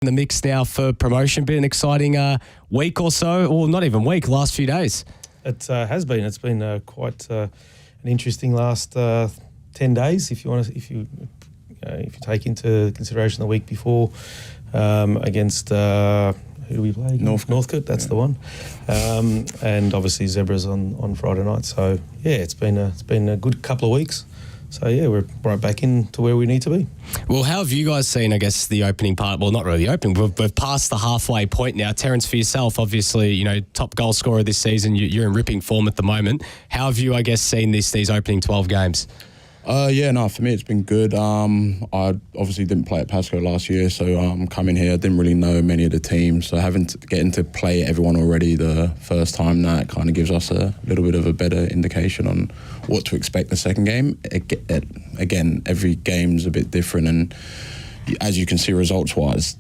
in the mix now for promotion. Been an exciting week or so, or not even week, last few days. It has been. It's been quite an interesting last 10 days. If you take into consideration the week before against who do we play? Northcote. That's the one. And obviously Zebras on Friday night. So yeah, it's been a good couple of weeks. So, yeah, we're right back into where we need to be. Well, how have you guys seen, I guess, the opening part? Well, not really the opening. We've passed the halfway point now. Terrence, for yourself, obviously, top goal scorer this season. You're in ripping form at the moment. How have you, I guess, seen these opening 12 games? For me, it's been good. I obviously didn't play at Pasco last year, so coming here, I didn't really know many of the teams. So getting to play everyone already the first time, that kind of gives us a little bit of a better indication on what to expect the second game. Again, every game's a bit different, and as you can see results-wise,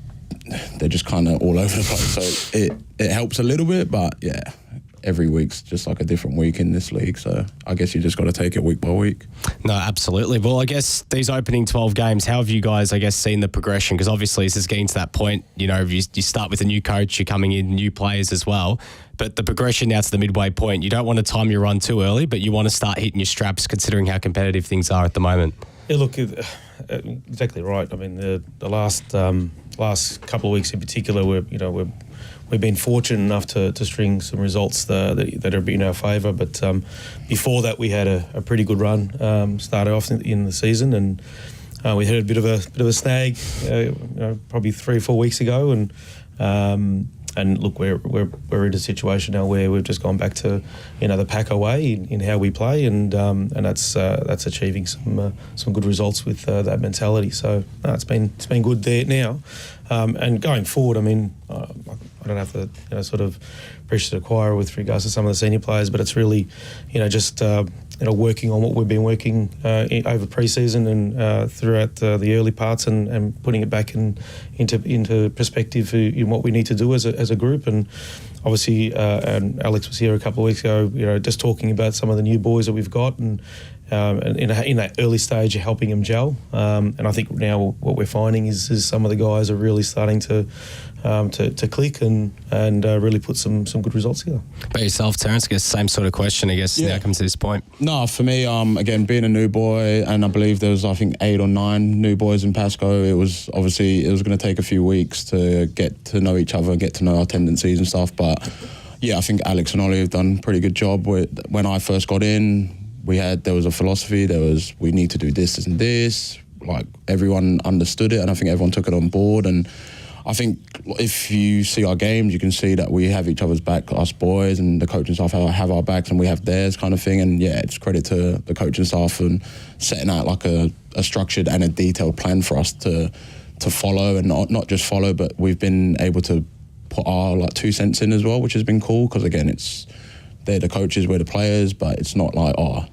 they're just kind of all over the place. So it helps a little bit, but yeah, every week's just like a different week in this league. So I guess you just got to take it week by week. No, absolutely. Well, I guess these opening 12 games, how have you guys, I guess, seen the progression? Because obviously this is getting to that point, you start with a new coach, you're coming in, new players as well. But the progression now to the midway point, you don't want to time your run too early, but you want to start hitting your straps considering how competitive things are at the moment. Yeah, look, exactly right. I mean, the last couple of weeks in particular, we've been fortunate enough to string some results that have been in our favour. But before that, we had a pretty good run. Started off in the season, and we had a bit of a snag, probably 3 or 4 weeks ago, and look, we're in a situation now where we've just gone back to the Paco way in how we play, and that's achieving some good results with that mentality. So it's been good there now, and going forward, I mean, I don't have to sort of preach to the choir with regards to some of the senior players, but it's really just working on what we've been working over pre-season and throughout the early parts, and putting it back into perspective in what we need to do as a group. And obviously, and Alex was here a couple of weeks ago, just talking about some of the new boys that we've got, and in that early stage, helping them gel. And I think now what we're finding is some of the guys are really starting to click and really put some good results together. About yourself, Terrence, I guess same sort of question, now comes to this point. No, for me, again, being a new boy, and I believe there was, 8 or 9 new boys in Pasco, it was going to take a few weeks to get to know each other, get to know our tendencies and stuff. But yeah, I think Alex and Ollie have done a pretty good job. When I first got in, there was a philosophy, we need to do this and this. Like, everyone understood it, and I think everyone took it on board. And I think if you see our games, you can see that we have each other's back, us boys, and the coaching staff have our backs and we have theirs, kind of thing. And yeah, it's credit to the coaching staff and setting out like a structured and a detailed plan for us to follow, and not just follow, but we've been able to put our 2 cents in as well, which has been cool, because again, they're the coaches, we're the players, but it's not like a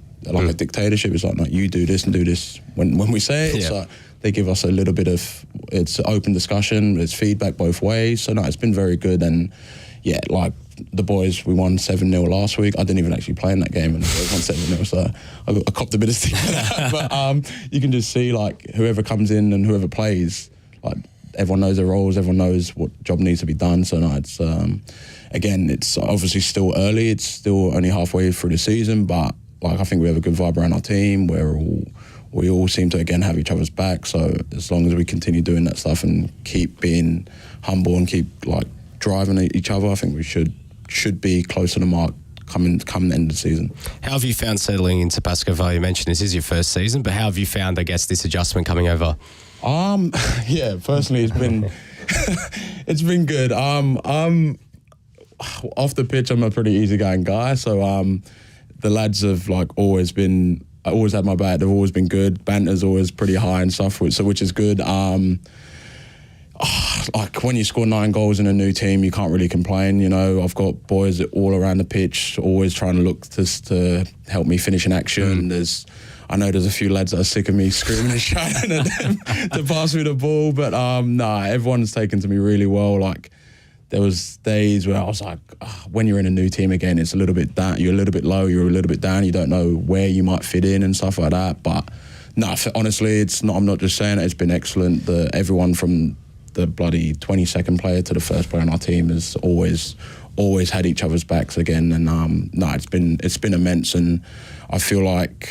dictatorship. It's like, no, you do this and do this when we say it. Yeah. So they give us a little bit of, it's open discussion, it's feedback both ways. So no, it's been very good. And yeah, like the boys, we won 7-0 last week. I didn't even actually play in that game, and the boys won 7-0, so I copped a bit of stick for that. But you can just see, like, whoever comes in and whoever plays, like, everyone knows their roles, everyone knows what job needs to be done. So no, it's again, it's obviously still early, it's still only halfway through the season, but like, I think we have a good vibe around our team. We all seem to, again, have each other's back. So as long as we continue doing that stuff and keep being humble and keep like driving each other, I think we should be close to the mark come the end of the season. How have you found settling into Pasco Vale? You mentioned this is your first season, but how have you found, I guess, this adjustment coming over? Yeah, personally, it's been it's been good. Off the pitch, I'm a pretty easygoing guy, so the lads have always had my back. They've always been good. Banter's always pretty high and stuff, which is good. Like, when you score 9 goals in a new team, you can't really complain. I've got boys all around the pitch, always trying to look to help me finish an action. I know there's a few lads that are sick of me screaming and shouting at them to pass me the ball, but everyone's taken to me really well. Like, there was days where I was like, when you're in a new team again, it's a little bit down. You're a little bit low, you're a little bit down. You don't know where you might fit in and stuff like that. But no, honestly, it's not. I'm not just saying it. It's been excellent. Everyone from the bloody 22nd player to the first player on our team has always had each other's backs again. And no, it's been immense, and I feel like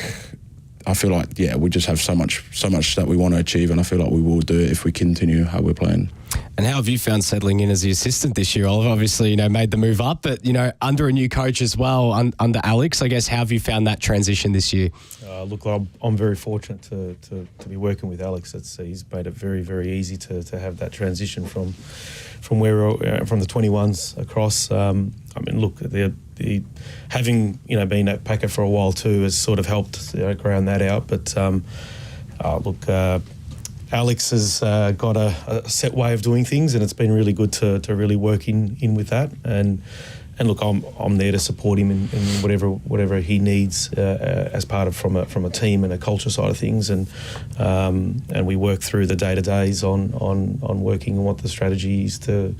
yeah, we just have so much that we want to achieve, and I feel like we will do it if we continue how we're playing. And how have you found settling in as the assistant this year, Oliver? Obviously, made the move up, but under a new coach as well, under Alex. I guess, how have you found that transition this year? Look, I'm very fortunate to be working with Alex. He's made it very, very easy to have that transition from from the 21s across. I mean, look, the having been at Paco for a while too has sort of helped ground that out. But Alex has got a set way of doing things, and it's been really good to really work in with that. And look, I'm there to support him in whatever he needs as part of from a team and a culture side of things, and we work through the day-to-days on working on what the strategy is to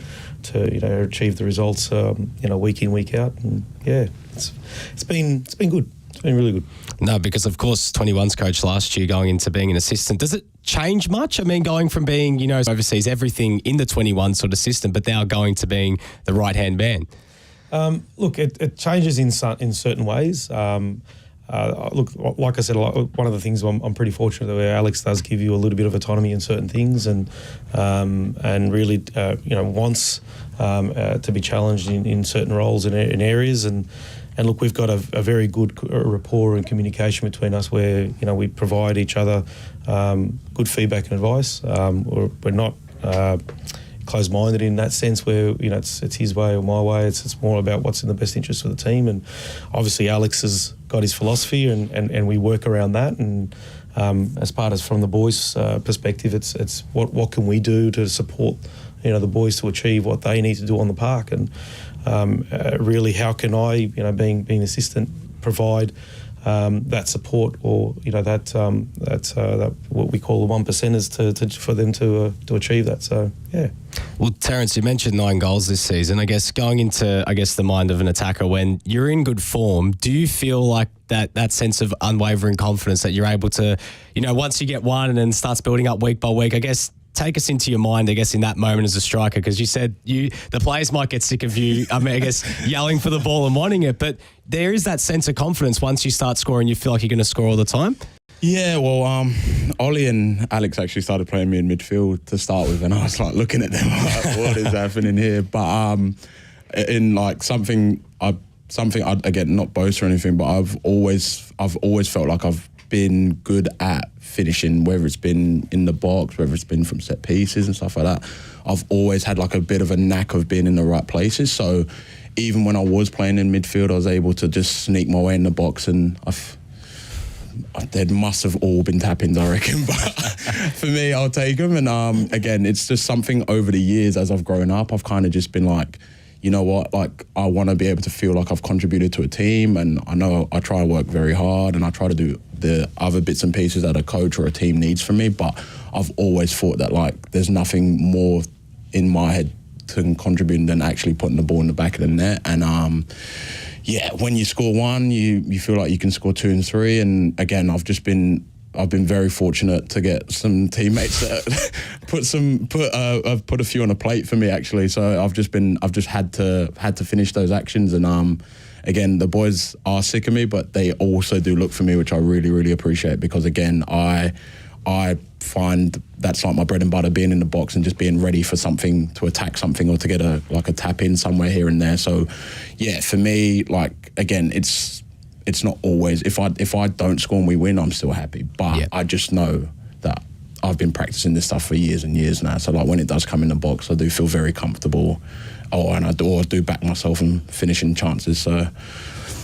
achieve the results week in, week out. And yeah, it's been good. It's been really good. No, because of course 21's coach last year going into being an assistant. Does it change much? I mean, going from being overseas everything in the 21 sort of system, but now going to being the right-hand man. Look, it changes in certain ways. Look, like I said, one of the things I'm pretty fortunate that Alex does give you a little bit of autonomy in certain things, and really wants to be challenged in certain roles in areas. And look, we've got a very good rapport and communication between us, where we provide each other good feedback and advice. We're not closed-minded in that sense, where it's his way or my way. It's more about what's in the best interest of the team. And obviously Alex has got his philosophy, and we work around that. And as part of from the boys' perspective, it's what can we do to support the boys to achieve what they need to do on the park. And really, how can I, being assistant, provide that support, or that what we call the 1%ers for them to achieve that. So yeah. Well, Terrence, you mentioned 9 goals this season. I guess going into the mind of an attacker, when you're in good form, do you feel like that sense of unwavering confidence that you're able to, once you get one and then starts building up week by week? I guess take us into your mind, in that moment as a striker, because you said the players might get sick of you, yelling for the ball and wanting it, but there is that sense of confidence once you start scoring, you feel like you're going to score all the time? Yeah, well, Ollie and Alex actually started playing me in midfield to start with, and I was like looking at them like, what is happening here? But in like something I again, not boast or anything, but I've always felt like I've been good at finishing, whether it's been in the box, whether it's been from set pieces and stuff like that. I've always had like a bit of a knack of being in the right places. So even when I was playing in midfield, I was able to just sneak my way in the box, and there must have all been tap-ins, I reckon. But for me, I'll take them. And again, it's just something over the years as I've grown up, I've kind of just been like, you know what, like I want to be able to feel like I've contributed to a team, and I know I try to work very hard, and I try to do the other bits and pieces that a coach or a team needs from me, but I've always thought that like there's nothing more in my head to contribute than actually putting the ball in the back of the net. And yeah, when you score one, you feel like you can score 2 and 3. And again, I've been very fortunate to get some teammates that have put a few on a plate for me, actually. So I've just had to finish those actions. And again, the boys are sick of me, but they also do look for me, which I really, really appreciate, because again, I find that's like my bread and butter, being in the box and just being ready for something, to attack something or to get a tap in somewhere here and there. So yeah, for me, like again, it's not always, if I don't score and we win, I'm still happy. But I just know that I've been practicing this stuff for years and years now. So like when it does come in the box, I do feel very comfortable. And I do back myself in finishing chances. So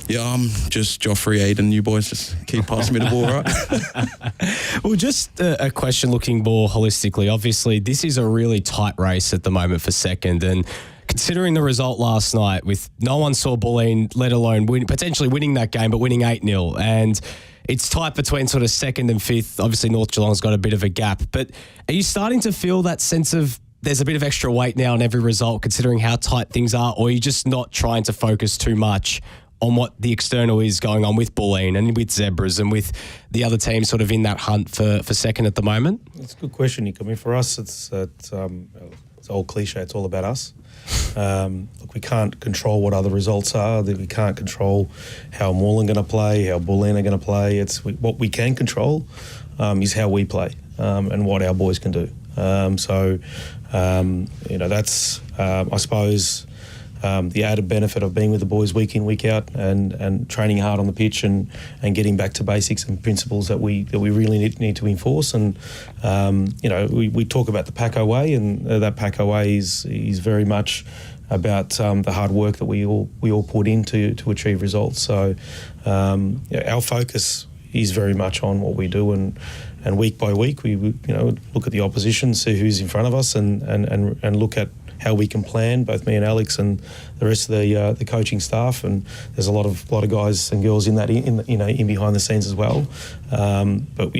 yeah, I'm just Joffrey, Aiden, you boys just keep passing me the ball, right? Well, just a question looking more holistically. Obviously, this is a really tight race at the moment for second, and considering the result last night, with no one saw Bulleen, let alone potentially winning that game, but winning 8-0, and it's tight between sort of second and fifth. Obviously, North Geelong's got a bit of a gap, but are you starting to feel that sense of there's a bit of extra weight now on every result, considering how tight things are, or are you just not trying to focus too much on what the external is going on with Bulleen and with Zebras and with the other teams sort of in that hunt for second at the moment? It's a good question, Nick. I mean, for us, it's an old cliche. It's all about us. Look, we can't control what other results are. We can't control how Moreland going to play, how Bulleen are going to play. What we can control is how we play and what our boys can do. That's, I suppose, the added benefit of being with the boys week in, week out, and training hard on the pitch and getting back to basics and principles that we really need to enforce. And we talk about the Paco way, and that Paco way is very much about the hard work that we all put in to achieve results. So our focus is very much on what we do, and week by week we look at the opposition, see who's in front of us, and look at how we can plan, both me and Alex and the rest of the coaching staff. And there's a lot of guys and girls in that in behind the scenes as well. But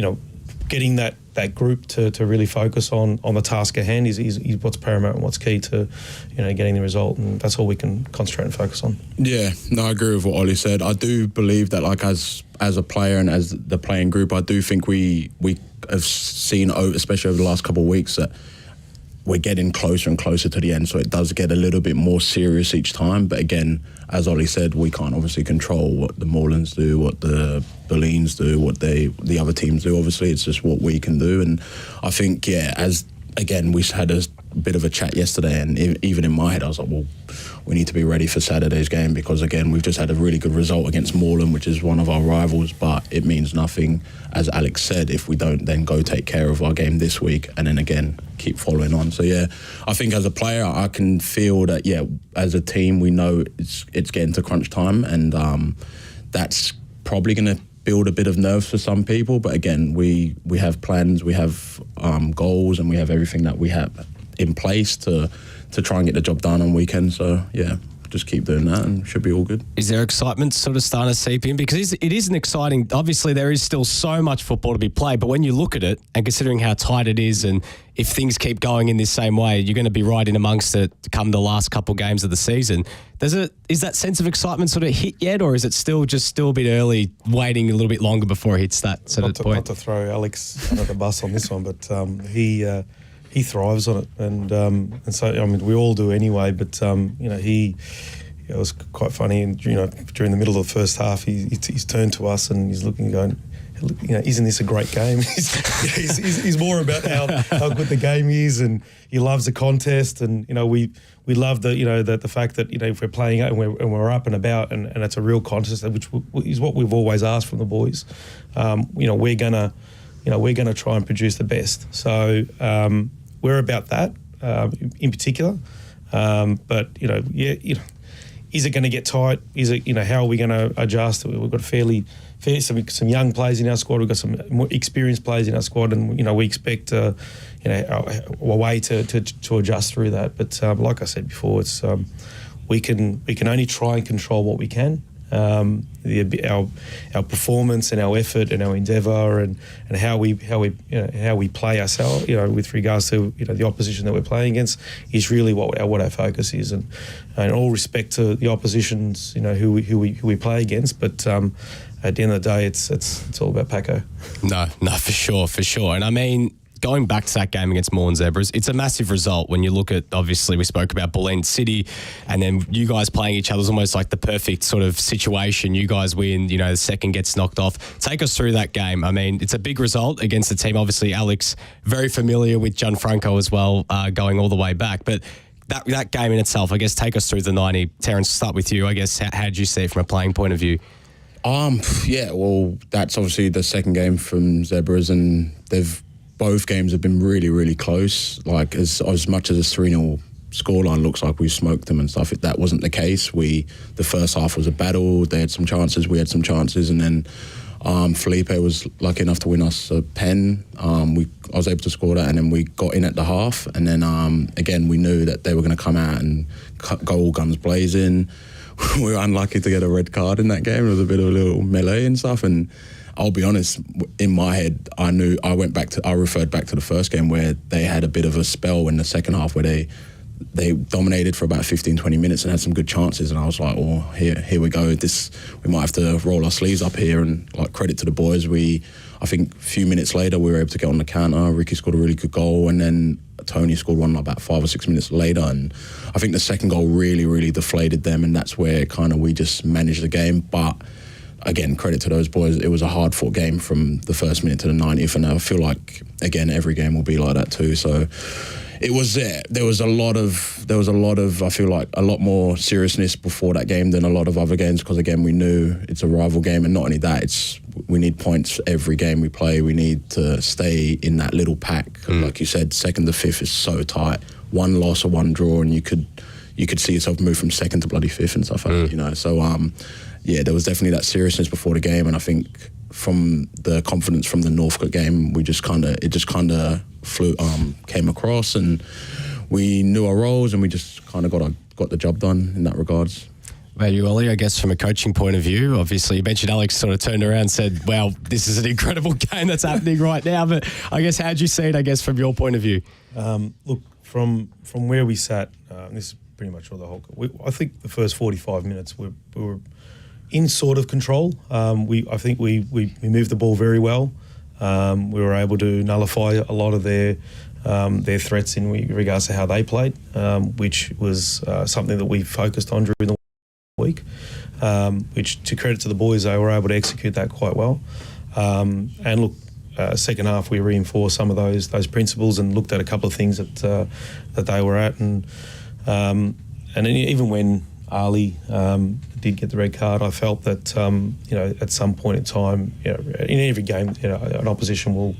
getting that group to really focus on the task at hand is what's paramount and what's key to getting the result, and that's all we can concentrate and focus on. Yeah, no, I agree with what Ollie said. I do believe that, like, as a player and as the playing group, I do think we have seen, especially over the last couple of weeks, that we're getting closer and closer to the end, so it does get a little bit more serious each time. But again, as Ollie said, we can't obviously control what the Morelands do, what the Bulleens do, what the other teams do. Obviously, it's just what we can do. And I think, we had a bit of a chat yesterday, and even in my head, I was like, well, we need to be ready for Saturday's game, because again, we've just had a really good result against Moreland, which is one of our rivals, but it means nothing, as Alex said, if we don't then go take care of our game this week and then again keep following on. So I think as a player, I can feel that as a team, we know it's getting to crunch time, and that's probably going to build a bit of nerves for some people. But again, we have plans, we have goals, and we have everything that we have in place to try and get the job done on weekends. So just keep doing that and should be all good. Is there excitement sort of starting to seep in? Because it is an exciting, obviously there is still so much football to be played, but when you look at it and considering how tight it is, and if things keep going in this same way, you're going to be right in amongst it come the last couple games of the season. Is that sense of excitement sort of hit yet, or is it still a bit early, waiting a little bit longer before it hits that sort of point? Not to throw Alex under the bus on this one, but he thrives on it, and so I mean we all do anyway. But it was quite funny, and during the middle of the first half, he's turned to us and he's looking, going, isn't this a great game? he's more about how good the game is, and he loves the contest, and we love the fact that if we're playing and we're up and about, and it's a real contest, which is what we've always asked from the boys. We're gonna try and produce the best. So we're about that in particular. But is it going to get tight? Is it how are we going to adjust? We've got some young players in our squad. We've got some more experienced players in our squad, and we expect a way to adjust through that. But like I said before, it's we can only try and control what we can. Our performance and our effort and our endeavour and how we play ourselves, with regards to the opposition that we're playing against, is really what our focus is. And all respect to the oppositions, who we play against, but at the end of the day, it's all about Paco. No, for sure. And I mean, going back to that game against Moreland Zebras, it's a massive result when you look at, obviously, we spoke about Bulleen City, and then you guys playing each other is almost like the perfect sort of situation. You guys win, the second gets knocked off. Take us through that game. I mean, it's a big result against the team. Obviously, Alex, very familiar with Gianfranco as well, going all the way back. But that game in itself, I guess, take us through the 90. Terrence, start with you. I guess, how did you see it from a playing point of view? Well, that's obviously the second game from Zebras, and both games have been really, really close. Like, as much as a 3-0 scoreline looks like we smoked them and stuff, that wasn't the case. The first half was a battle. They had some chances, we had some chances, and then Felipe was lucky enough to win us a pen. I was able to score that, and then we got in at the half, and then again we knew that they were going to come out and go all guns blazing. We were unlucky to get a red card in that game. It was a bit of a little melee and stuff, and I'll be honest, in my head, I referred back to the first game where they had a bit of a spell in the second half where they dominated for about 15, 20 minutes and had some good chances. And I was like, oh, here we go. We might have to roll our sleeves up here. And like, credit to the boys. I think a few minutes later, we were able to get on the counter. Ricky scored a really good goal. And then Tony scored one about 5 or 6 minutes later. And I think the second goal really, really deflated them. And that's where kind of we just managed the game. But again, credit to those boys. It was a hard-fought game from the first minute to the 90th. And I feel like, again, every game will be like that too. So it was there was a lot of I feel like a lot more seriousness before that game than a lot of other games, because again we knew it's a rival game, and not only that, we need points every game we play. We need to stay in that little pack. Like you said, 2nd to 5th is so tight. One loss or one draw and you could see yourself move from 2nd to bloody 5th and stuff like that, you know. So there was definitely that seriousness before the game, and I think from the confidence from the Northcote game, it just kind of came across, and we knew our roles, and we just kind of got the job done in that regards. Well, you, Ollie, I guess from a coaching point of view, obviously you mentioned Alex sort of turned around and said, wow, this is an incredible game that's happening right now. But I guess how'd you see it, I guess, from your point of view? Look, from where we sat, this is pretty much all the whole... I think the first 45 minutes we were in sort of control. I think we moved the ball very well. We were able to nullify a lot of their threats in regards to how they played, which was something that we focused on during the week, which, to credit to the boys, they were able to execute that quite well. And look, second half we reinforced some of those principles and looked at a couple of things that they were at, and then even when Ali did get the red card, I felt that at some point in time, in every game, an opposition will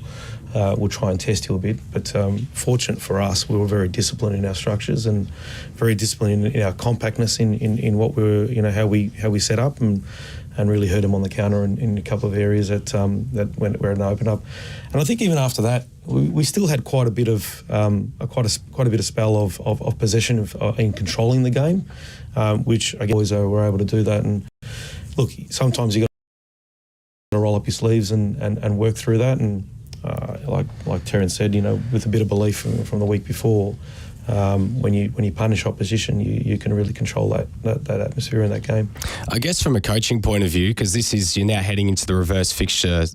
try and test you a bit. But fortunate for us, we were very disciplined in our structures and very disciplined in our compactness in what we were, how we set up, and really hurt them on the counter in a couple of areas that went where it opened up. And I think even after that, we still had quite a bit of quite a bit of spell of possession in controlling the game, which I guess were able to do that. And look, sometimes you got to roll up your sleeves and work through that. And like Terrence said, with a bit of belief from the week before, when you punish opposition, you can really control that atmosphere in that game. I guess from a coaching point of view, because you're now heading into the reverse fixture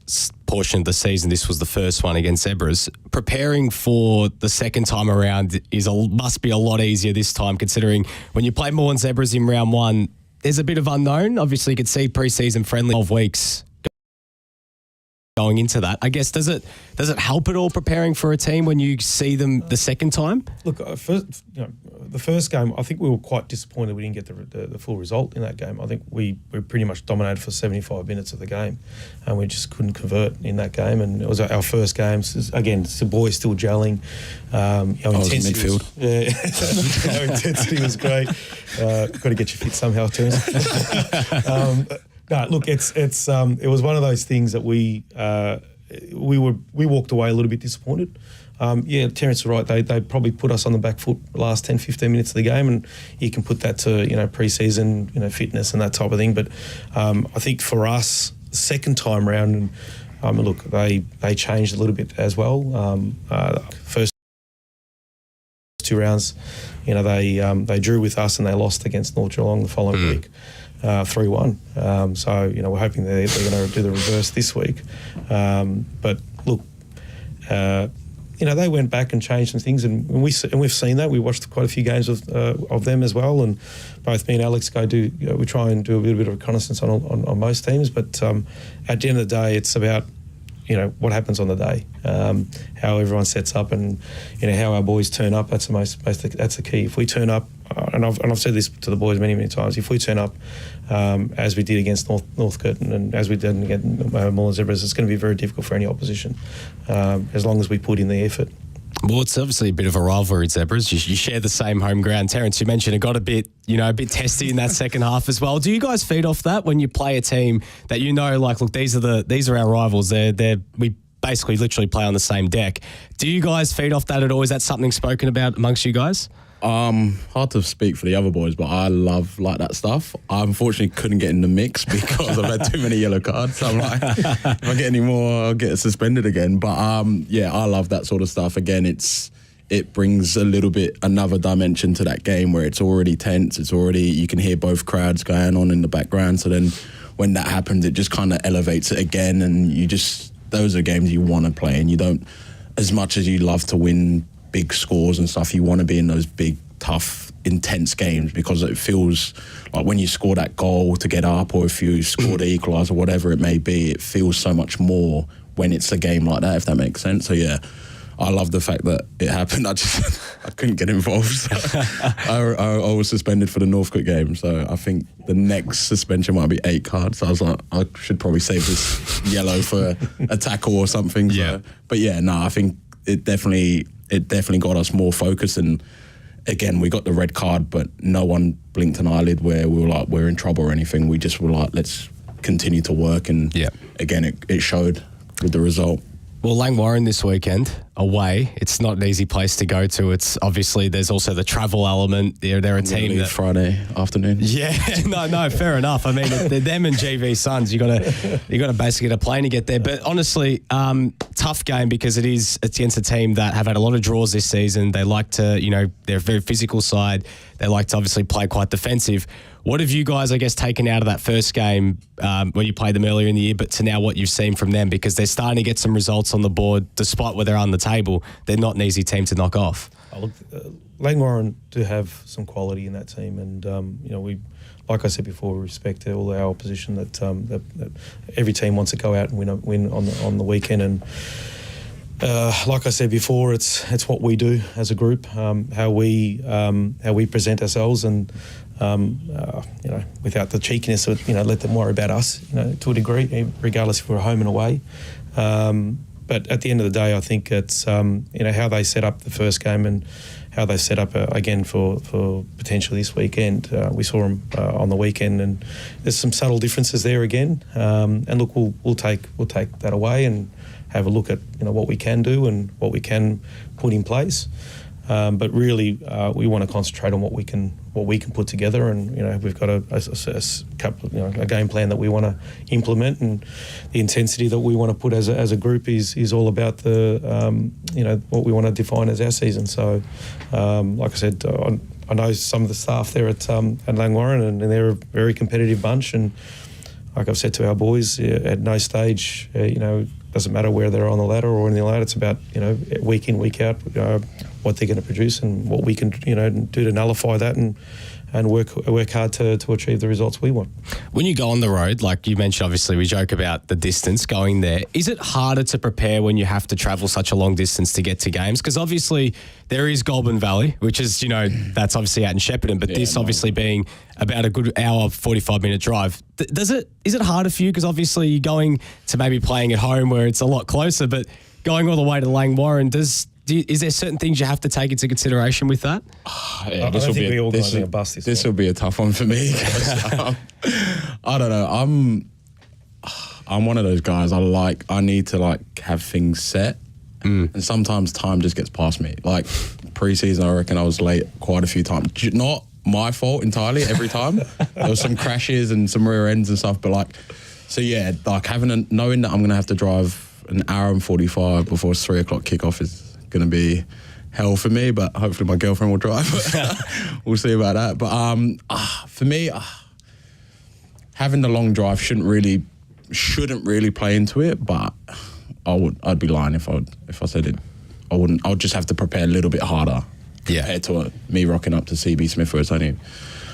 portion of the season. This was the first one against Zebras. Preparing for the second time around must be a lot easier this time, considering when you play more on Zebras in round one, there's a bit of unknown. Obviously, you could see pre-season friendly 12 weeks going into that. I guess does it help at all preparing for a team when you see them the second time? Look, the first game, I think we were quite disappointed we didn't get the full result in that game. I think we pretty much dominated for 75 minutes of the game, and we just couldn't convert in that game. And it was our first game. Again, the boys still gelling. Our intensity midfield. Our intensity was great. Got to get you fit somehow, Terrence. No, look, it was one of those things that we walked away a little bit disappointed. Terrence is right. They probably put us on the back foot the last 10, 15 minutes of the game, and you can put that to pre-season fitness and that type of thing. But I think for us, the second time round, look, they changed a little bit as well. First 2 rounds, they drew with us and they lost against North Geelong the following week. 3-1. So, we're hoping they're going to do the reverse this week. But look, they went back and changed some things, and we've seen that. We watched quite a few games of them as well, and both me and Alex we try and do a little bit of reconnaissance on most teams. But at the end of the day, it's about what happens on the day, how everyone sets up, and how our boys turn up. That's that's the key. If we turn up, and I've said this to the boys many times, if we turn up as we did against Northcote and as we did against Moreland Zebras, it's going to be very difficult for any opposition, as long as we put in the effort. Well, it's obviously a bit of a rivalry at Zebras. You share the same home ground. Terrence, you mentioned it got a bit testy in that second half as well. Do you guys feed off that when you play a team that look, these are our rivals. We basically literally play on the same deck. Do you guys feed off that at all? Is that something spoken about amongst you guys? Hard to speak for the other boys, but I love that stuff. I unfortunately couldn't get in the mix because I've had too many yellow cards. So I'm like, if I get any more, I'll get suspended again. But I love that sort of stuff. Again, it's it brings a little bit another dimension to that game where it's already tense. It's already, you can hear both crowds going on in the background. So then when that happens, it just kind of elevates it again. And those are games you want to play. And you don't, as much as you love to win big scores and stuff, you want to be in those big, tough, intense games, because it feels like when you score that goal to get up, or if you score the equaliser, whatever it may be, it feels so much more when it's a game like that, if that makes sense. So yeah, I love the fact that it happened. I couldn't get involved. So I was suspended for the Northcote game. So I think the next suspension might be 8 cards. So I was like, I should probably save this yellow for a tackle or something. Yeah. So, but yeah, no, I think it definitely got us more focused. And again, we got the red card, but no one blinked an eyelid where we were like, we're in trouble or anything. We just were like, let's continue to work. And again, it showed with the result. Well, Langwarrin this weekend, away. It's not an easy place to go to. It's obviously, there's also the travel element. They're a team that... Friday afternoon. Yeah, no, fair enough. I mean, they're them and GV Suns. You got to basically get a plane to get there. But honestly, tough game, because it's against a team that have had a lot of draws this season. They like to, they're a very physical side. They like to obviously play quite defensive. What have you guys, I guess, taken out of that first game when you played them earlier in the year, but to now what you've seen from them? Because they're starting to get some results on the board, despite where they're on the table. They're not an easy team to knock off. Langwarrin do have some quality in that team, and we, like I said before, we respect all our opposition. That every team wants to go out and win on the weekend, and like I said before, it's what we do as a group, how we present ourselves, and without the cheekiness of let them worry about us, to a degree, regardless if we're home and away. But at the end of the day, I think it's how they set up the first game and how they set up again for potentially this weekend. We saw them on the weekend, and there's some subtle differences there again. And look, we'll take that away and have a look at what we can do and what we can put in place. But really, we want to concentrate on what we can put together, and we've got a game plan that we want to implement, and the intensity that we want to put as a group is all about the what we want to define as our season. So, like I said, I know some of the staff there at Langwarrin, and they're a very competitive bunch, and like I've said to our boys, at no stage, doesn't matter where they're on the ladder or anything like that. It's about week in, week out, what they're going to produce and what we can do to nullify that and work hard to achieve the results we want. When you go on the road, like you mentioned, obviously we joke about the distance going there. Is it harder to prepare when you have to travel such a long distance to get to games? Because obviously there is Goulburn Valley, which is, that's obviously out in Shepparton, but this obviously being about a good hour, 45-minute drive. Is it harder for you? Because obviously you're going to maybe playing at home where it's a lot closer, but going all the way to Langwarrin, is there certain things you have to take into consideration with that? This will be a tough one for me. I don't know. I'm one of those guys. I need to have things set, and sometimes time just gets past me. Like pre-season, I reckon I was late quite a few times. Not my fault entirely every time. There was some crashes and some rear ends and stuff, but knowing that I'm gonna have to drive an hour and 45 before 3 o'clock kickoff is going to be hell for me, but hopefully my girlfriend will drive. We'll see about that. But for me, having the long drive shouldn't really play into it, but I'd be lying if I said it. I wouldn't. I would just have to prepare a little bit harder compared to me rocking up to CB Smith, where it's only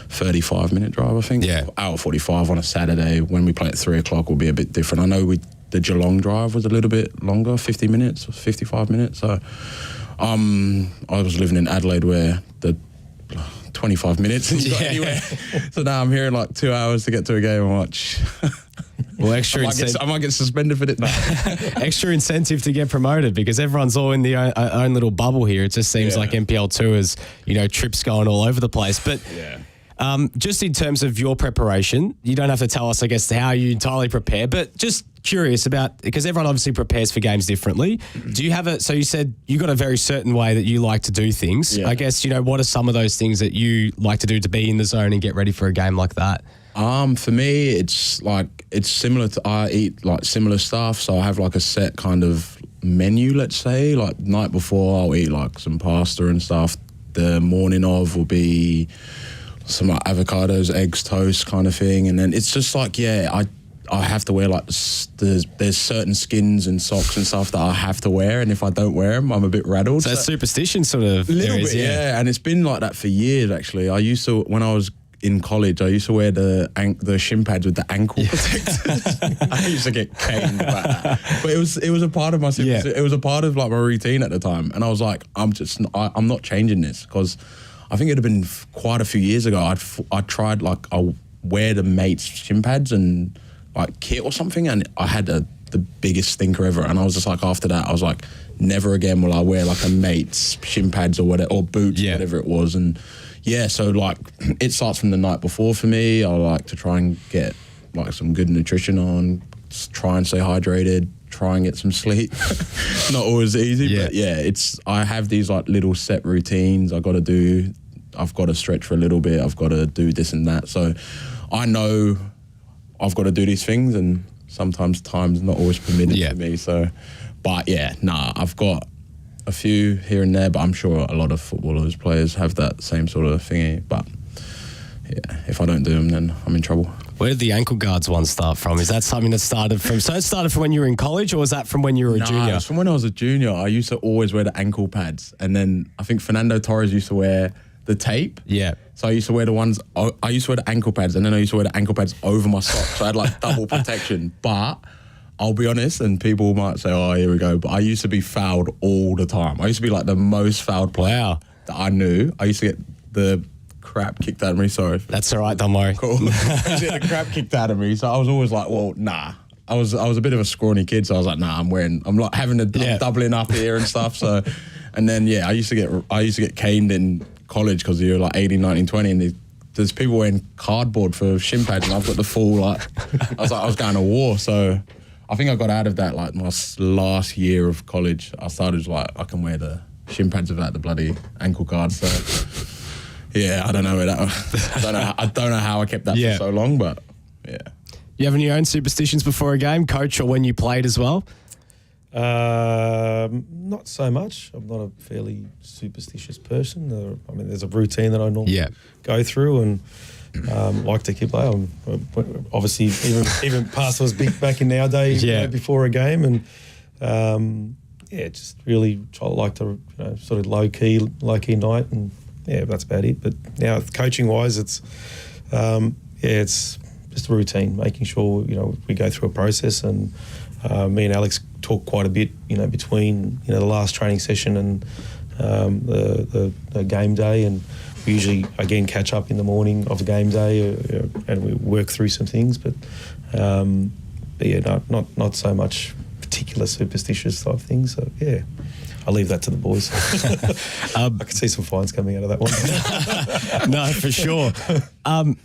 35-minute drive, I think. Yeah. Hour 45 on a Saturday. When we play at 3 o'clock will be a bit different. I know the Geelong drive was a little bit longer, 50 minutes or 55 minutes. So I was living in Adelaide where the 25 minutes and got anywhere. So now I'm here in 2 hours to get to a game and watch. Well, I might get suspended for it. No. Extra incentive to get promoted, because everyone's all in their own little bubble here. It just seems like NPL2 is, trips going all over the place. But just in terms of your preparation, you don't have to tell us, I guess, how you entirely prepare, but just curious about, because everyone obviously prepares for games differently. Do you have so you said you got a very certain way that you like to do things. I guess, what are some of those things that you like to do to be in the zone and get ready for a game like that? For me, it's similar to, I eat similar stuff. So I have a set kind of menu, let's say. Like night before, I'll eat like some pasta and stuff. The morning of will be some like avocados, eggs, toast kind of thing. And then it's just like, I have to wear like, there's certain skins and socks and stuff that I have to wear. And if I don't wear them, I'm a bit rattled. So that's superstition sort of. A little bit, yeah. And it's been like that for years, actually. I used to, when I was in college, I used to wear the shin pads with the ankle protectors. I used to get caned about that. But it was a part of my it was a part of like my routine at the time. And I was like, I'm not changing this, because I think it'd have been quite a few years ago. I tried like I'll wear the mates shin pads and like kit or something, and I had the biggest stinker ever. And I was just like, after that, I was like, never again will I wear like a mate's shin pads or whatever, or boots, or whatever it was. And yeah, so like it starts from the night before for me. I like to try and get like some good nutrition on, try and stay hydrated, try and get some sleep. Not always easy, but yeah, I have these like little set routines I've got to stretch for a little bit, I've got to do this and that. So I know I've got to do these things, and sometimes time's not always permitted for me. So, but I've got a few here and there, but I'm sure a lot of players have that same sort of thingy. But yeah, if I don't do them, then I'm in trouble. Where did the ankle guards one start from? Is that something that started from? So it started from when you were in college, or was that from when you were a junior? It was from when I was a junior. I used to always wear the ankle pads, and then I think Fernando Torres used to wear the tape. Yeah. So I used to wear I used to wear the ankle pads, and then I used to wear the ankle pads over my socks. So I had like double protection. But I'll be honest, and people might say, oh, here we go, but I used to be fouled all the time. I used to be like the most fouled player that I knew. I used to get the crap kicked out of me, sorry. That's all right, don't worry. Cool. I used to get the crap kicked out of me, so I was always like, well, nah. I was a bit of a scrawny kid, so I was like, nah, I'm like having I'm doubling up here and stuff. So, and then I used to get caned in college because you're like 18, 19, 20, and there's people wearing cardboard for shin pads, and I've got the full I was going to war. So I think I got out of that like my last year of college. I started like, I can wear the shin pads without the bloody ankle guards. So yeah, I don't know where that. I don't know how I kept that for so long, but yeah. You have any own superstitions before a game, coach, or when you played as well? Not so much. I'm not a fairly superstitious person. I mean, there's a routine that I normally go through, and like to keep playing. Obviously, even past was big back in nowadays, before a game, and just really like to sort of low key night, and that's about it. But now coaching wise, it's just a routine, making sure we go through a process, and me and Alex talk quite a bit, between the last training session and the game day, and we usually again catch up in the morning of the game day, and we work through some things. But not so much particular superstitious type things. So I'll leave that to the boys. I can see some fines coming out of that one. No, for sure.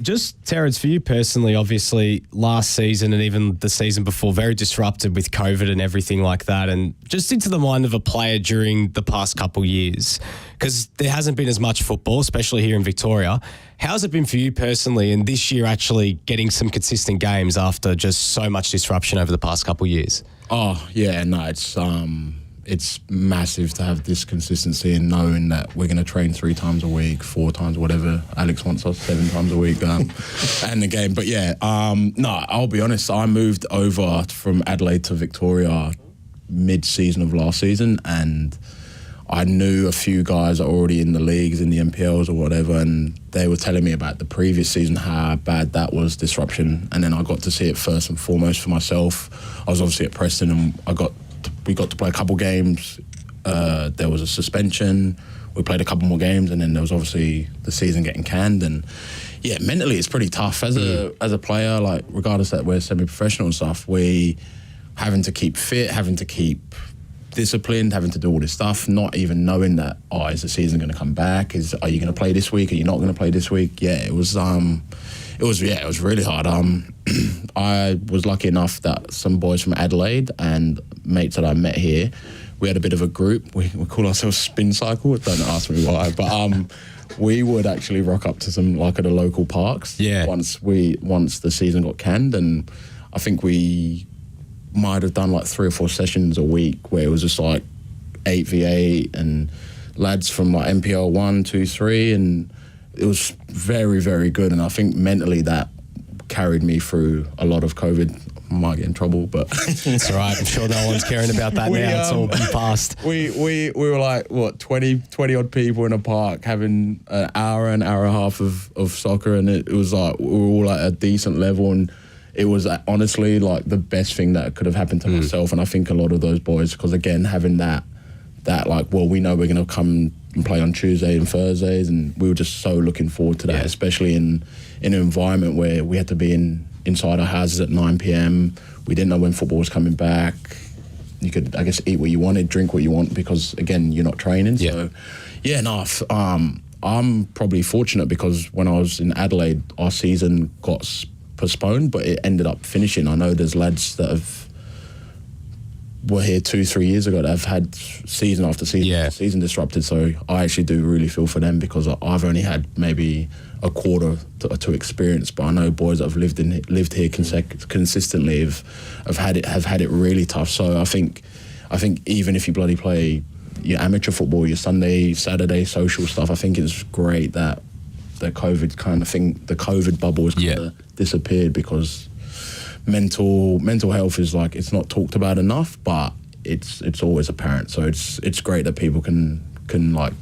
Just, Terrence, for you personally, obviously, last season and even the season before, very disrupted with COVID and everything like that. And just into the mind of a player during the past couple years, because there hasn't been as much football, especially here in Victoria. How's it been for you personally, and this year actually getting some consistent games after just so much disruption over the past couple years? Oh, yeah, no, it's massive to have this consistency and knowing that we're going to train 3 times a week, 4 times, whatever. Alex wants us 7 times a week and the game. But I'll be honest, I moved over from Adelaide to Victoria mid-season of last season, and I knew a few guys are already in the leagues, in the NPLs or whatever, and they were telling me about the previous season, how bad that was, disruption. And then I got to see it first and foremost for myself. I was obviously at Preston, and we got to play a couple games. There was a suspension. We played a couple more games, and then there was obviously the season getting canned. And mentally it's pretty tough as a player. Like, regardless that we're semi-professional and stuff, we having to keep fit, having to keep disciplined, having to do all this stuff, not even knowing that is the season going to come back? Are you going to play this week? Are you not going to play this week? It was really hard. I was lucky enough that some boys from Adelaide and mates that I met here, we had a bit of a group. We call ourselves Spin Cycle. Don't ask me why, but we would actually rock up to some at the local parks. Once the season got canned, and I think we might have done like 3 or 4 sessions a week where it was just like 8v8 and lads from like MPL 1, 2, 3, and it was very, very good. And I think mentally that carried me through a lot of COVID. I might get in trouble, but it's all right. I'm sure no one's caring about that now. It's all been past. We were like, what, 20 odd people in a park having an hour and a half of soccer, and it was like we were all at a decent level, and it was honestly like the best thing that could have happened to myself. And I think a lot of those boys, because again, having that like, well, we know we're going to come and play on Tuesday and Thursdays, and we were just so looking forward to that, especially in an environment where we had to be inside our houses at 9 p.m. We didn't know when football was coming back. You could, I guess, eat what you wanted, drink what you want, because again, you're not training. So, I'm probably fortunate because when I was in Adelaide, our season got postponed, but it ended up finishing. I know there's lads that were here 2-3 years ago that have had season after season disrupted. So I actually do really feel for them, because I've only had maybe a quarter to experience, but I know boys that have lived here consistently have had it really tough. So I think even if you bloody play your amateur football, your Sunday, Saturday social stuff, I think it's great that the COVID kind of thing, the COVID bubble has kind of disappeared, because mental health is like, it's not talked about enough, but it's always apparent. So it's great that people can like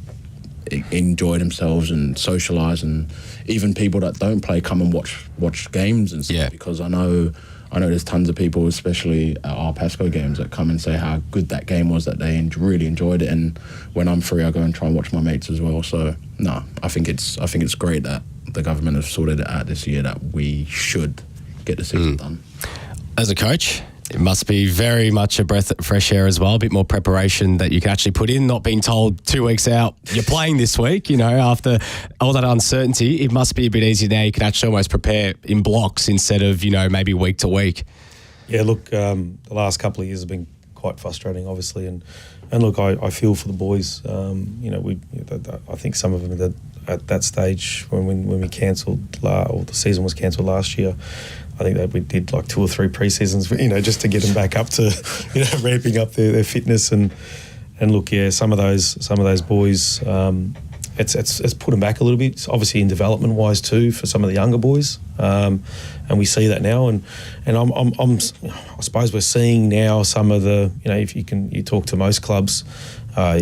enjoy themselves and socialise, and even people that don't play come and watch games and stuff, because I know there's tons of people, especially at our Pasco games, that come and say how good that game was, that they really enjoyed it, and when I'm free I go and try and watch my mates as well. So no, I think it's great that the government has sorted it out this year, that we should get the season done. As a coach, it must be very much a breath of fresh air as well, a bit more preparation that you can actually put in, not being told 2 weeks out you're playing this week, after all that uncertainty. It must be a bit easier now. You can actually almost prepare in blocks instead of, maybe week to week. Yeah, look, the last couple of years have been quite frustrating, obviously, and look, I feel for the boys. I think some of them at that stage when we cancelled, or the season was cancelled last year, I think that we did like 2 or 3 pre-seasons, just to get them back up to, ramping up their fitness, and look, some of those boys, it's put them back a little bit, obviously in development wise too, for some of the younger boys, and we see that now, and I suppose we're seeing now some of the, if you talk to most clubs. I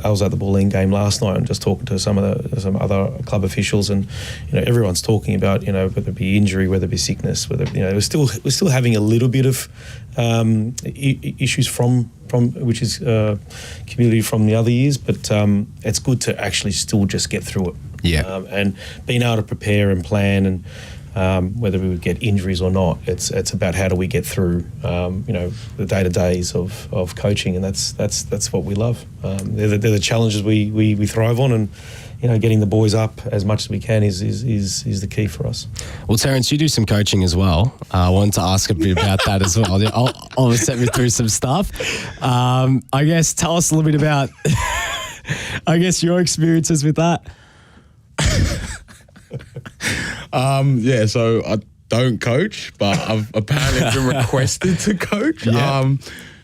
was at the Bulleen game last night and just talking to some other club officials, and everyone's talking about whether it be injury, whether it be sickness, whether we're still having a little bit of issues from which is community from the other years, but it's good to actually still just get through it. And being able to prepare and plan, and whether we would get injuries or not, it's about how do we get through the day-to-days of coaching, and that's what we love. They're the challenges we thrive on, and getting the boys up as much as we can is the key for us. Well, Terrence, you do some coaching as well. I wanted to ask a bit about that as well. I'll set me through some stuff. I guess tell us a little bit about your experiences with that. So I don't coach, but I've apparently been requested to coach.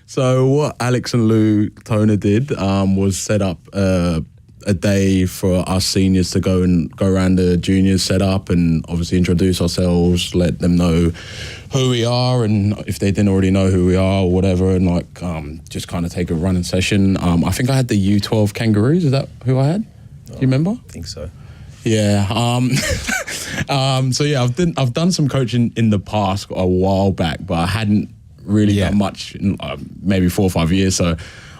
So what Alex and Lou Toner did was set up a day for us seniors to go around the juniors, set up and obviously introduce ourselves, let them know who we are, and if they didn't already know who we are or whatever, and just kind of take a running session. I think I had the U12 Kangaroos. Is that who I had? Do you remember? I think so. Yeah. I've done some coaching in the past a while back, but I hadn't really done much in maybe 4 or 5 years. So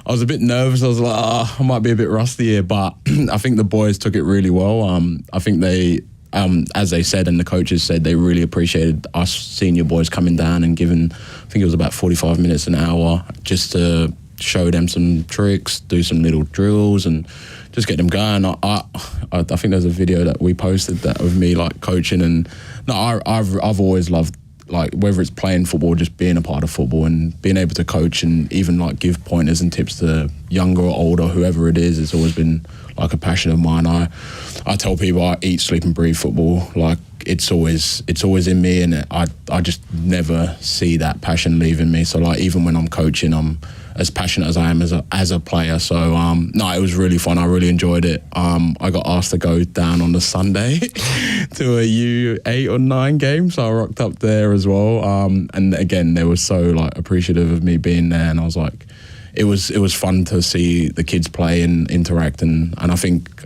I was a bit nervous. I was like, I might be a bit rusty here, but I think the boys took it really well. I think they, as they said and the coaches said, they really appreciated us senior boys coming down and giving, I think it was about 45 minutes, an hour, just to show them some tricks, do some little drills, and just get them going. I think there's a video that we posted that of me like coaching, and I've always loved, like, whether it's playing football, just being a part of football and being able to coach and even like give pointers and tips to younger or older, whoever it is. It's always been like a passion of mine. I tell people I eat, sleep and breathe football. Like, it's always in me, and I just never see that passion leaving me. So like even when I'm coaching, I'm as passionate as I am as a player. So no, it was really fun. I really enjoyed it. I got asked to go down on the Sunday to a U8 or 9 game, so I rocked up there as well. And again, they were so like appreciative of me being there, and I was like, it was fun to see the kids play and interact, and I think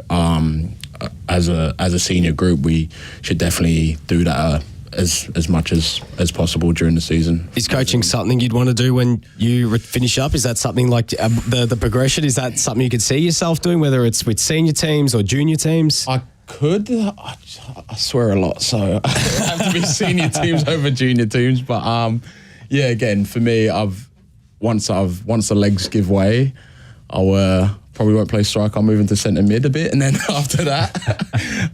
as a senior group, we should definitely do that as much as possible during the season. Is coaching something you'd want to do when you finish up? Is that something like the progression? Is that something you could see yourself doing, whether it's with senior teams or junior teams? I could. I swear a lot, so I have to be senior teams over junior teams. But yeah, again, for me, once the legs give way, I'll probably won't play striker. I'll move into centre mid a bit, and then after that,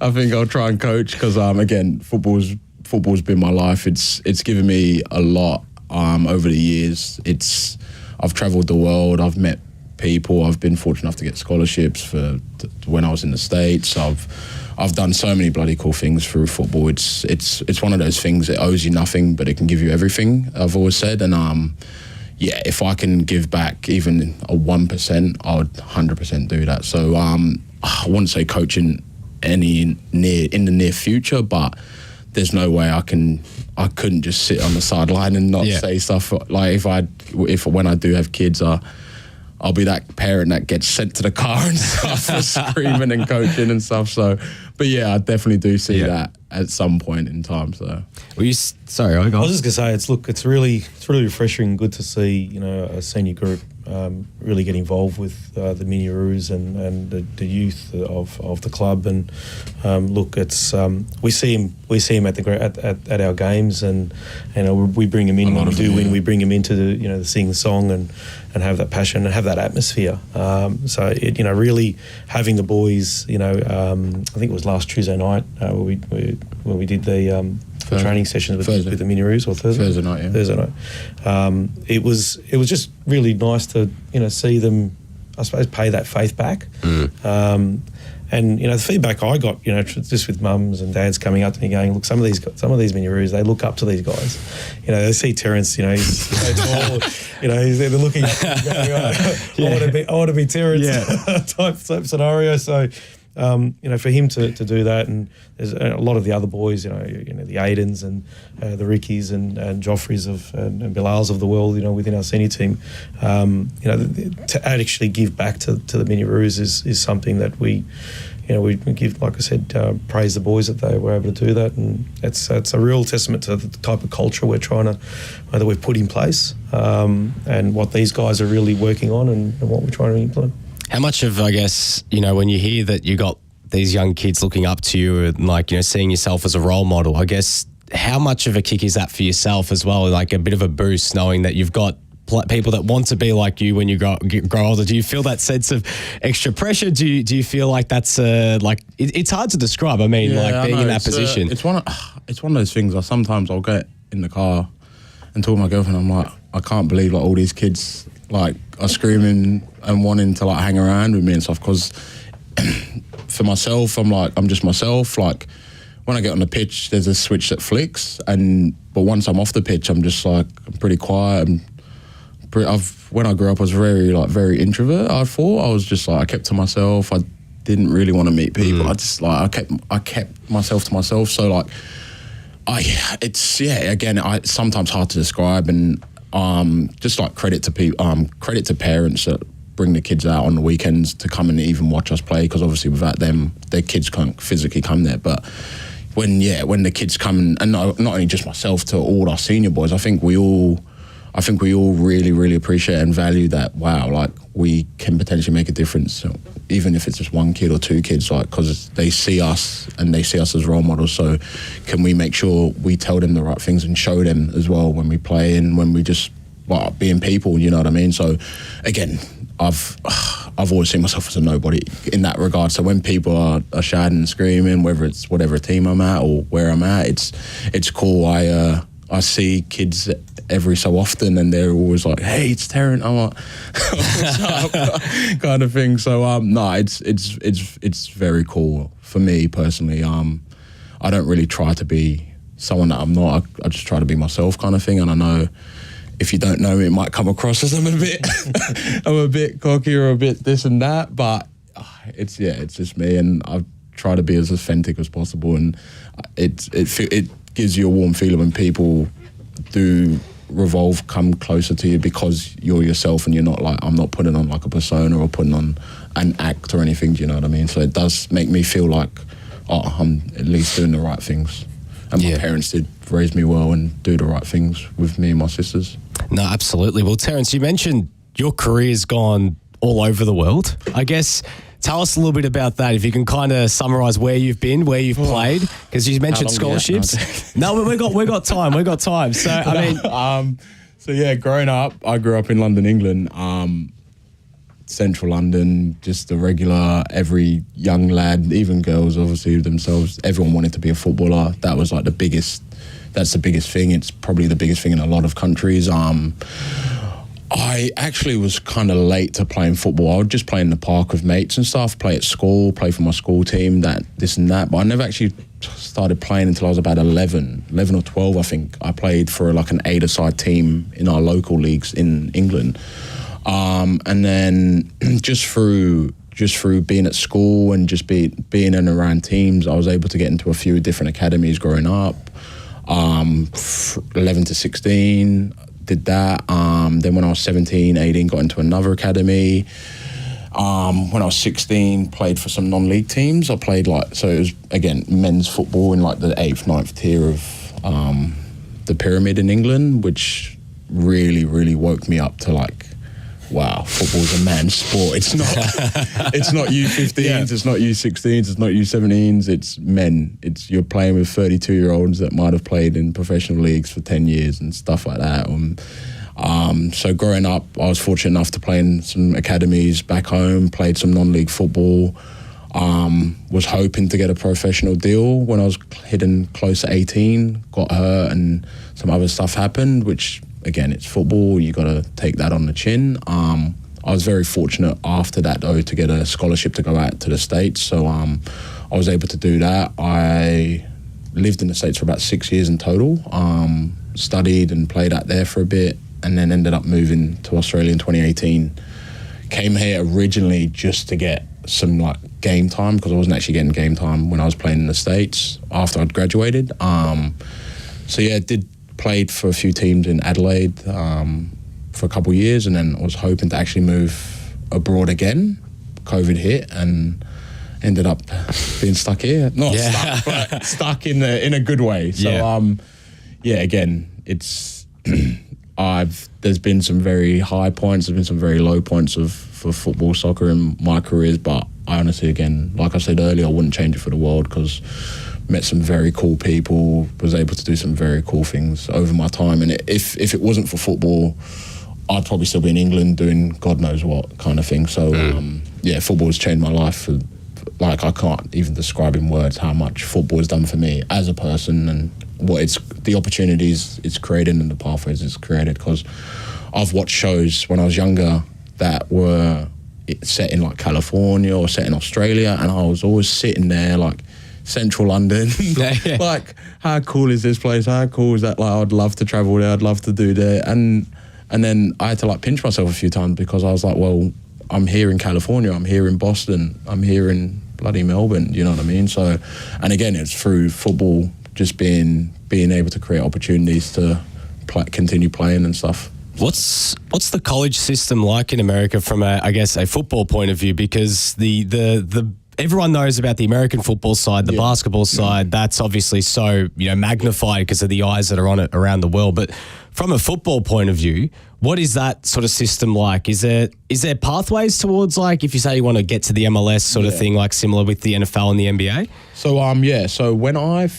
I think I'll try and coach, because again, football's been my life. It's given me a lot over the years. I've travelled the world. I've met people. I've been fortunate enough to get scholarships for when I was in the States. I've done so many bloody cool things through football. It's one of those things that owes you nothing, but it can give you everything, I've always said. And yeah, if I can give back even a 1%, I would 100% do that. So I wouldn't say coaching in the near future, but there's no way I couldn't just sit on the sideline and not say stuff. Like if when I do have kids, I'll be that parent that gets sent to the car and stuff for screaming and coaching and stuff. So, but yeah, I definitely do see that at some point in time. So, sorry, I was just gonna say it's really refreshing and good to see a senior group really get involved with the Miniroos and the youth of the club. And look, it's we see him at our games, and we bring him in when we do win. We bring him into the sing the song and have that passion and have that atmosphere. So really having the boys. I think it was last Tuesday night where we did the training sessions with the Miniroos, or Thursday night. Yeah. Thursday night. It was just really nice to see them, I suppose, pay that faith back. And the feedback I got, just with mums and dads coming up to me going, look, some of these Miniroos, they look up to these guys. They see Terrence, he's so tall. They're looking up and going, I want to be Terrence type scenario. So. For him to do that, and there's a lot of the other boys, the Aidens and the Rickies and Joffreys and Bilals of the world, within our senior team, to actually give back to the Miniroos is something that we give, like I said, praise the boys that they were able to do that, and it's a real testament to the type of culture that we've put in place, and what these guys are really working on and what we're trying to implement. How much of, I guess, when you hear that you got these young kids looking up to you and seeing yourself as a role model, I guess, how much of a kick is that for yourself as well? Like a bit of a boost knowing that you've got people that want to be like you when you grow older. Do you feel that sense of extra pressure? Do you feel like that's it's hard to describe. I mean, being in that position. It's one of those things. I'll get in the car and talk to my girlfriend. I'm like, I can't believe all these kids are screaming and wanting to hang around with me and stuff, because for myself, I'm just myself. When I get on the pitch, there's a switch that flicks, but once I'm off the pitch, I'm just I'm pretty quiet. When I grew up, I was very introvert. I thought I was just I kept to myself. I didn't really want to meet people. I just I kept myself to myself. So it's sometimes hard to describe, and just credit to people, credit to parents that bring the kids out on the weekends to come and even watch us play, because obviously without them, their kids can't physically come there. But when the kids come, and not only just myself, to all our senior boys, I think we all really, really appreciate and value that. Wow, we can potentially make a difference, so even if it's just one kid or two kids, because they see us and they see us as role models. So can we make sure we tell them the right things and show them as well when we play and when we just being people, you know what I mean? So again, I've always seen myself as a nobody in that regard. So when people are shouting and screaming, whether it's whatever team I'm at or where I'm at, it's cool. I see kids every so often, and they're always like, "Hey, it's Terrence." I'm like, "What's up?" kind of thing. So it's very cool for me personally. I don't really try to be someone that I'm not. I just try to be myself kind of thing. And I know if you don't know me, it might come across as I'm a bit cocky or a bit this and that, but it's just me, and I try to be as authentic as possible, and it gives you a warm feeling when people do come closer to you because you're yourself, and you're not like, I'm not putting on like a persona or putting on an act or anything, do you know what I mean? So it does make me feel like, I'm at least doing the right things. And my parents did raise me well and do the right things with me and my sisters. No, absolutely. Well, Terrence, you mentioned your career's gone all over the world. I guess tell us a little bit about that. If you can kind of summarise where you've been, where you've played, because you mentioned scholarships. No, we got time. We got time. So I mean, growing up, I grew up in London, England. Central London, just the regular, every young lad, even girls obviously themselves, everyone wanted to be a footballer. That was like that's the biggest thing. It's probably the biggest thing in a lot of countries. I actually was kind of late to playing football. I would just play in the park with mates and stuff, play at school, play for my school team, this and that. But I never actually started playing until I was about 11 or 12, I think. I played for like an 8-a-side team in our local leagues in England. And then just through being at school and just being in and around teams, I was able to get into a few different academies growing up. 11 to 16, did that. Then when I was 17, 18, got into another academy. When I was 16, played for some non-league teams. I played so it was, again, men's football in like the 8th, 9th tier of the pyramid in England, which really, really woke me up to like, wow, football's a man's sport. It's not U15s, it's not U16s, it's not U17s, it's men. You're playing with 32-year-olds that might have played in professional leagues for 10 years and stuff like that. So growing up, I was fortunate enough to play in some academies back home, played some non-league football, was hoping to get a professional deal when I was hitting close to 18, got hurt and some other stuff happened, which, again, it's football, you got to take that on the chin. I was very fortunate after that, though, to get a scholarship to go out to the States. So I was able to do that. I lived in the States for about 6 years in total, studied and played out there for a bit, and then ended up moving to Australia in 2018. Came here originally just to get some like game time, because I wasn't actually getting game time when I was playing in the States after I'd graduated. Played for a few teams in Adelaide for a couple of years, and then I was hoping to actually move abroad again. COVID hit and ended up being stuck here. Not stuck, but stuck in a good way. So again, it's there's been some very high points, there's been some very low points for football, soccer in my careers, but I honestly, again, like I said earlier, I wouldn't change it for the world, because met some very cool people, was able to do some very cool things over my time. And if it wasn't for football, I'd probably still be in England doing God knows what kind of thing. So, football has changed my life. Like, I can't even describe in words how much football has done for me as a person, and the opportunities it's created and the pathways it's created. Because I've watched shows when I was younger that were set in like California or set in Australia, and I was always sitting there like, Central London, like, how cool is this place? How cool is that? Like, I'd love to travel there. I'd love to do that. And then I had to like pinch myself a few times, because I was like, well, I'm here in California, I'm here in Boston, I'm here in bloody Melbourne. You know what I mean? So, and again, it's through football, just being able to create opportunities to continue playing and stuff. What's the college system like in America from a football point of view? Because the everyone knows about the American football side, the basketball side. That's obviously so magnified because of the eyes that are on it around the world. But from a football point of view, what is that sort of system like? Is there pathways towards, like, if you say you want to get to the MLS sort of thing, like similar with the NFL and the NBA? So So when I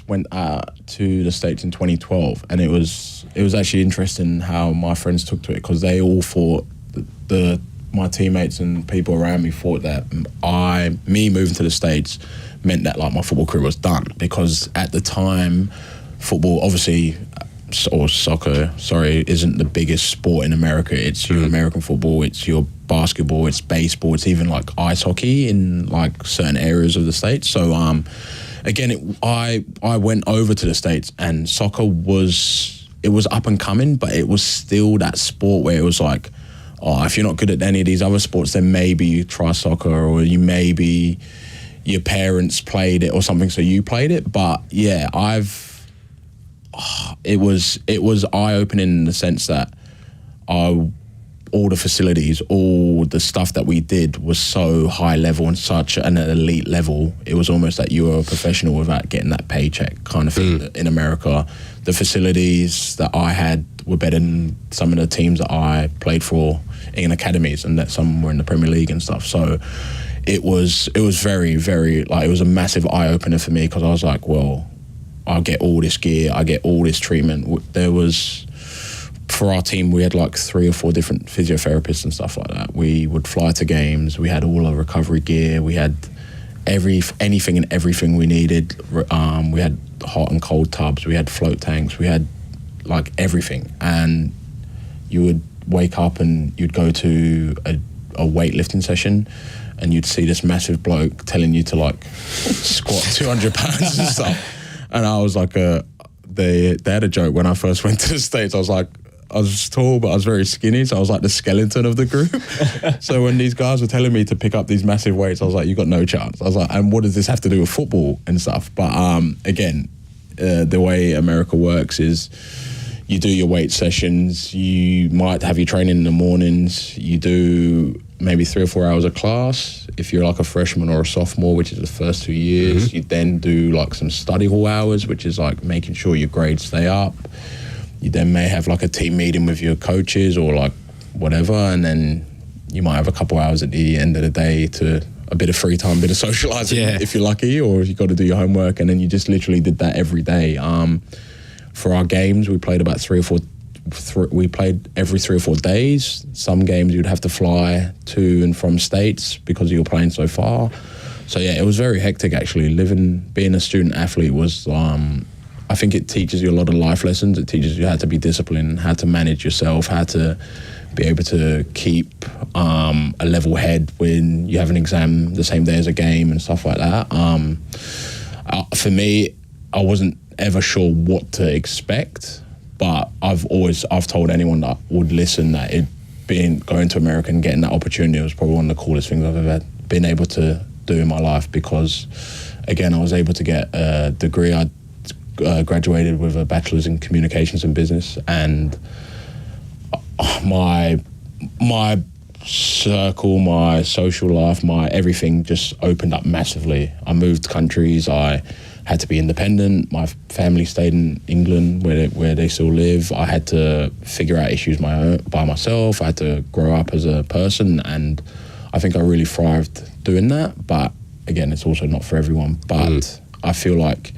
went to the States in 2012, and it was actually interesting how my friends took to it, because they all thought my teammates and people around me thought that me moving to the States meant that like my football career was done, because at the time, football obviously, or soccer, isn't the biggest sport in America. It's your American football, it's your basketball, it's baseball, it's even like ice hockey in like certain areas of the States. So again, I went over to the States, and soccer was up and coming, but it was still that sport where it was like, oh, if you're not good at any of these other sports, then maybe you try soccer, or maybe your parents played it or something, so you played it. But yeah, it was eye-opening in the sense that all the facilities, all the stuff that we did was so high level and such an elite level. It was almost that you were a professional without getting that paycheck kind of thing. In America, the facilities that I had were better than some of the teams that I played for in academies, and that some were in the Premier League and stuff. So it was very, very, like, it was a massive eye-opener for me, because I was like, well, I get all this gear, I get all this treatment. There was, for our team, we had like 3 or 4 different physiotherapists and stuff like that. We would fly to games. We had all our recovery gear. We had anything and everything we needed. We had hot and cold tubs. We had float tanks. We had like everything. And you would wake up and you'd go to a weightlifting session, and you'd see this massive bloke telling you to like squat 200 pounds and stuff. And I was like, they had a joke when I first went to the States. I was tall, but I was very skinny, so I was like the skeleton of the group. So when these guys were telling me to pick up these massive weights, I was like, you got no chance. I was like, and what does this have to do with football and stuff? But again, the way America works is you do your weight sessions, you might have your training in the mornings, you do maybe 3 or 4 hours of class. If you're like a freshman or a sophomore, which is the first 2 years, you then do like some study hall hours, which is like making sure your grades stay up. You then may have like a team meeting with your coaches or like whatever, and then you might have a couple hours at the end of the day to a bit of free time, a bit of socialising if you're lucky, or if you've got to do your homework, and then you just literally did that every day. For our games, we played about we played every 3 or 4 days. Some games you'd have to fly to and from states because you were playing so far. So yeah, it was very hectic actually. Being a student athlete was, I think it teaches you a lot of life lessons. It teaches you how to be disciplined, how to manage yourself, how to be able to keep a level head when you have an exam the same day as a game and stuff like that. For me, I wasn't ever sure what to expect, but I've told anyone that would listen that going to America and getting that opportunity was probably one of the coolest things I've ever been able to do in my life, because again, I was able to get a degree. I graduated with a bachelor's in communications and business, and my circle, my social life, my everything just opened up massively. I moved countries. I had to be independent. My family stayed in England where they still live. I had to figure out issues by myself. I had to grow up as a person, and I think I really thrived doing that. But again, it's also not for everyone. But I feel like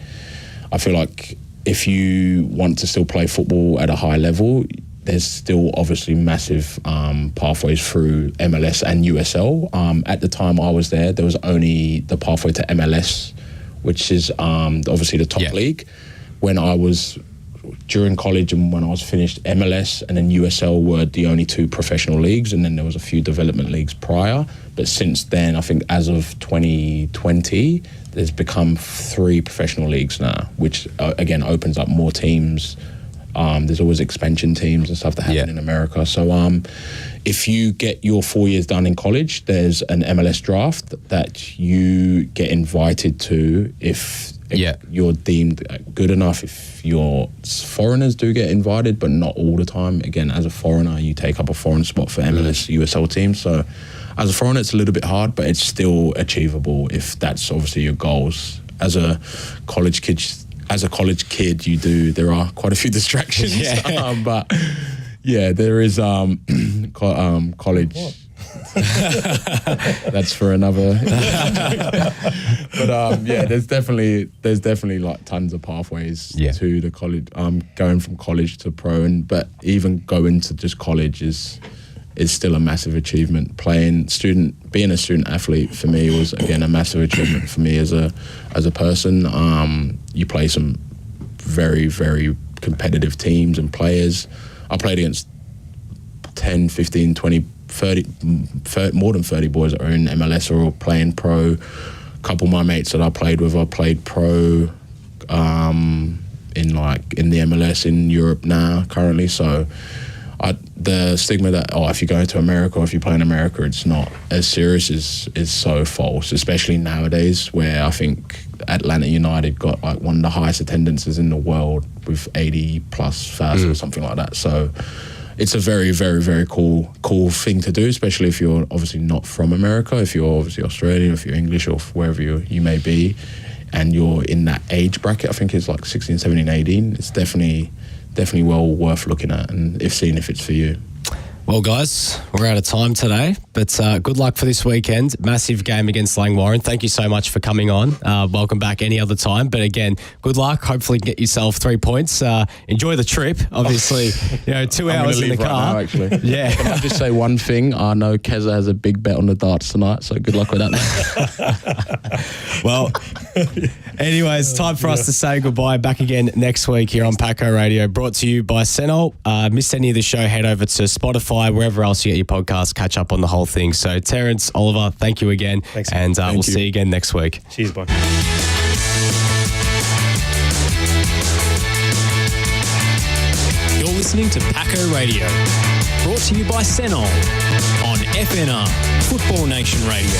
if you want to still play football at a high level, there's still obviously massive pathways through MLS and USL. At the time I was there was only the pathway to MLS, which is obviously the top league. When I was during college and when I was finished, MLS and then USL were the only 2 professional leagues, and then there was a few development leagues prior. But since then, I think as of 2020, there's become 3 professional leagues now, which again opens up more teams. There's always expansion teams and stuff that happen in America. So if you get your 4 years done in college, there's an MLS draft that you get invited to if you're deemed good enough. If foreigners do get invited, but not all the time. Again, as a foreigner, you take up a foreign spot for MLS, USL teams. So as a foreigner, it's a little bit hard, but it's still achievable if that's obviously your goals. As a college kid, there are quite a few distractions. But yeah, there is college. That's for another. But yeah, there's definitely like tons of pathways to the college. Going from college to pro, but even going to just college is still a massive achievement. Being a student athlete for me was again a massive achievement for me as a person. You play some very, very competitive teams and players. I played against 10, 15, 20, 30, more than 30 boys that are in MLS or playing pro couple of my mates that I played with, I played pro in the MLS in Europe now currently. So the stigma that if you go to America or if you play in America, it's not as serious is so false, especially nowadays where I think Atlanta United got like one of the highest attendances in the world with 80,000+ or something like that. So it's a very, very, very cool thing to do, especially if you're obviously not from America, if you're obviously Australian, if you're English or wherever you may be, and you're in that age bracket. I think it's like 16, 17, 18. It's definitely well worth looking at and seeing if it's for you. Well, guys, we're out of time today, but good luck for this weekend. Massive game against Langwarrin. Thank you so much for coming on. Welcome back any other time. But again, good luck. Hopefully get yourself 3 points. Enjoy the trip. Obviously, 2 hours in the car. Right now, actually. Yeah. Can I just say one thing? I know Keza has a big bet on the darts tonight, so good luck with that. Well, anyways, time for us to say goodbye. Back again next week here on Paco Radio, brought to you by Senol. Missed any of the show, head over to Spotify, wherever else you get your podcast, catch up on the whole thing. So Terrence, Oliver, thank you again. Thanks. And we'll see you again next week. Cheers, bye. You're listening to Paco Radio, brought to you by Senol on FNR, Football Nation Radio.